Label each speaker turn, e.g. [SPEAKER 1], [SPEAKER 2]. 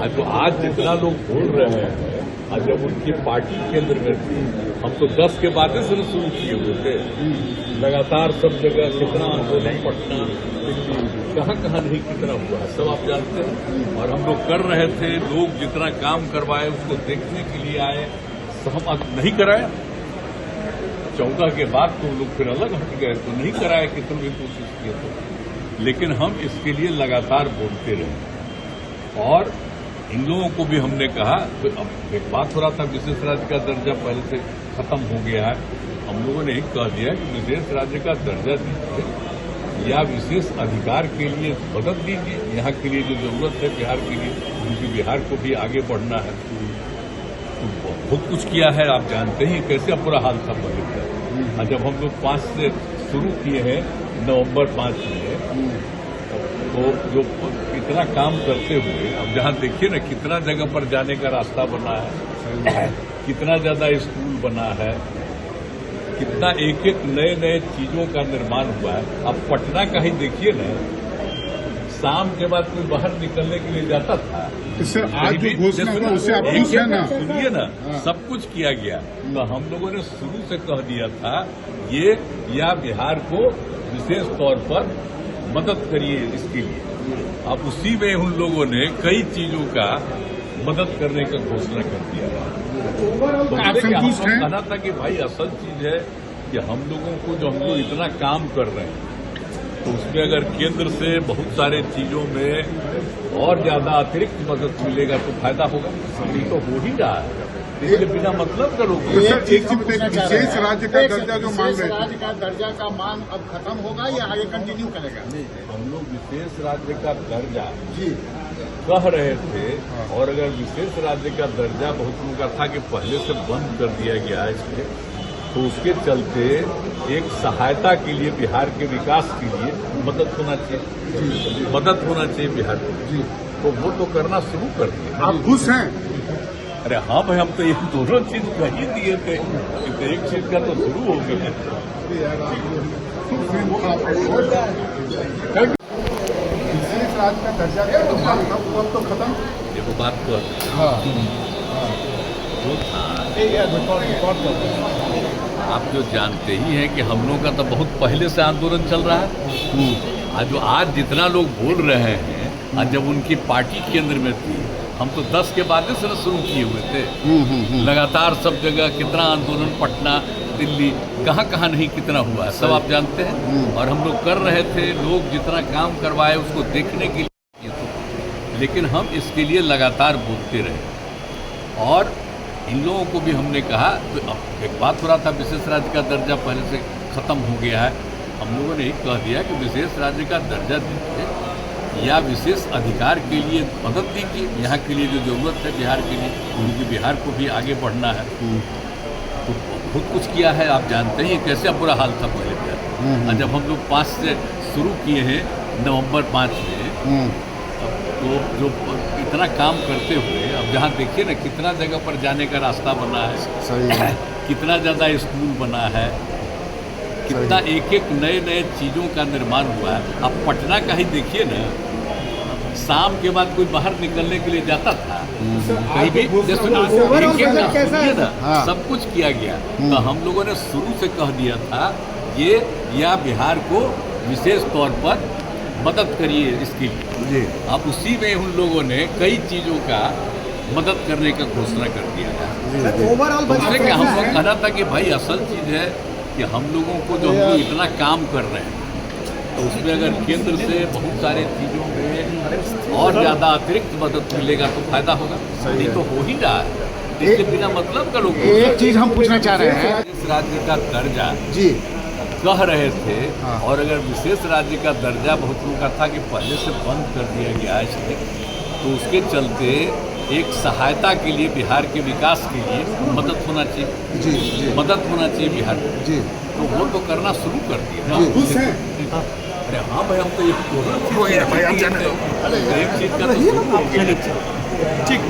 [SPEAKER 1] आज जितना लोग बोल रहे हैं, आज जब उनकी पार्टी केंद्र में थी, हम तो 10 के बाद से शुरू किए हुए थे। लगातार सब जगह कितना आंदोलन, पटना, कहाँ कहाँ नहीं कितना हुआ है सब आप जानते हैं। और हम लोग कर रहे थे, लोग जितना काम करवाए उसको देखने के लिए आए, तो हम नहीं कराया। 14 के बाद तो लोग फिर अलग हट गए, तो नहीं कराया, कितनी भी कोशिश किए तो। लेकिन हम इसके लिए लगातार बोलते रहे। और इन लोगों को भी हमने कहा, तो अब एक बात हो रहा था, विशेष राज्य का दर्जा पहले से खत्म हो गया है। हम लोगों ने एक कह दिया कि विशेष राज्य का दर्जा दीजिए या विशेष अधिकार के लिए मदद दीजिए, यहाँ के लिए जो जरूरत है बिहार के लिए, क्योंकि बिहार को भी आगे बढ़ना है। तो बहुत कुछ किया है, आप जानते हैं कैसे बुरा हाल था पहले का। जब हम लोग 5 से शुरू किए हैं, नवंबर 5 में, तो जो इतना काम करते हुए अब जहाँ देखिए ना कितना जगह पर जाने का रास्ता बना है, कितना ज्यादा स्कूल बना है, कितना एक एक नए नए चीजों का निर्माण हुआ है। अब पटना का ही देखिए ना, शाम के बाद कोई बाहर निकलने के लिए जाता था,
[SPEAKER 2] इससे आज जो घोषणा हुआ उससे आप खुश हैं ना?
[SPEAKER 1] सुनिए ना, सब कुछ किया गया। तो हम लोगों ने शुरू से कह दिया था, ये या बिहार को विशेष तौर पर मदद करिए इसके लिए। अब उसी में उन लोगों ने कई चीजों का मदद करने का घोषणा कर दिया। तो
[SPEAKER 2] आप संतुष्ट हैं?
[SPEAKER 1] कहना था कि भाई असल चीज है कि हम लोगों को जो हम लोग इतना काम कर रहे हैं, तो उसमें अगर केंद्र से बहुत सारे चीजों में और ज्यादा अतिरिक्त मदद मिलेगा तो फायदा होगा। ये तो हो ही रहा है, इसलिए बिना मतलब करोगे।
[SPEAKER 2] विशेष राज्य का दर्जा जो मांग रहे थे,
[SPEAKER 3] राज्य का दर्जा का मांग अब खत्म होगा या आगे कंटिन्यू करेगा?
[SPEAKER 1] हम लोग विशेष राज्य का दर्जा कह रहे थे, और अगर विशेष राज्य का दर्जा बहुत लोगों का था कि पहले से बंद कर दिया गया है इसलिए, तो उसके चलते एक सहायता के लिए बिहार के विकास के लिए मदद होना चाहिए, मदद होना चाहिए बिहार को। तो वो तो करना शुरू कर दिया।
[SPEAKER 2] आप खुश हैं?
[SPEAKER 1] अरे हाँ भाई, हम तो ये दोनों चीज कह ही दिए थे, तो एक चीज का तो शुरू हो गया।
[SPEAKER 2] विशेष राज्य का दर्जा तो खत्म।
[SPEAKER 1] देखो बात तो जो था, आप जो जानते ही हैं कि हम लोगों का तो बहुत पहले से आंदोलन चल रहा है। जो आज जितना लोग बोल रहे हैं, आज जब उनकी पार्टी केंद्र में थी, हम तो 10 के बाद से शुरू किए हुए थे। लगातार सब जगह कितना आंदोलन, पटना, दिल्ली, कहाँ कहाँ नहीं कितना हुआ है सब आप जानते हैं। और हम लोग कर रहे थे, लोग जितना काम करवाए उसको देखने के लिए तो। लेकिन हम इसके लिए लगातार बोलते रहे। और इन लोगों को भी हमने कहा, तो अब एक बात हो रहा था, विशेष राज्य का दर्जा पहले से खत्म हो गया है। हम लोगों ने एक कह दिया कि विशेष राज्य का दर्जा दीजिए या विशेष अधिकार के लिए मदद दीजिए, यहाँ के लिए जो जरूरत है बिहार के लिए, क्योंकि बिहार को भी आगे बढ़ना है। तो बहुत कुछ किया है, आप जानते हैं कैसे बुरा हाल था पहले बिहार। जब हम लोग 5 से शुरू किए हैं, नवंबर 5 में, तो जो इतना काम करते हुए अब जहाँ देखिए ना कितना जगह पर जाने का रास्ता बना है,
[SPEAKER 2] सही है।
[SPEAKER 1] कितना ज़्यादा स्कूल बना है, कितना एक एक नए नए चीज़ों का निर्माण हुआ है। अब पटना का ही देखिए ना, शाम के बाद कोई बाहर निकलने के लिए जाता था, कहीं भी सुनिए ना, सब कुछ किया गया। तो हम लोगों ने शुरू से कह दिया था, ये या बिहार को विशेष तौर पर मदद करिए इसके लिए। अब उसी में उन लोगों ने कई चीज़ों का मदद करने का घोषणा कर दिया है। उससे क्या हम लोग कहना था कि भाई असल चीज़ है कि हम लोगों को जो हम लोग इतना काम कर रहे हैं, तो उसमें अगर केंद्र से बहुत सारे चीज़ों में और ज़्यादा अतिरिक्त मदद मिलेगा तो फायदा होगा। नहीं तो हो ही रहा है, इसके बिना मतलब करोगे।
[SPEAKER 3] एक चीज हम पूछना चाह रहे हैं,
[SPEAKER 1] इस राज्य का दर्जा कह रहे थे, और अगर विशेष राज्य का दर्जा बहुत लोगों का था कि पहले से बंद कर दिया गया है इसलिए, तो उसके चलते एक सहायता के लिए बिहार के विकास के लिए मदद होना चाहिए, मदद होना चाहिए बिहार को। तो वो तो करना शुरू कर दिया। अरे हाँ भाई, हम तो एक चीज का तो शुरू हो गया। ठीक।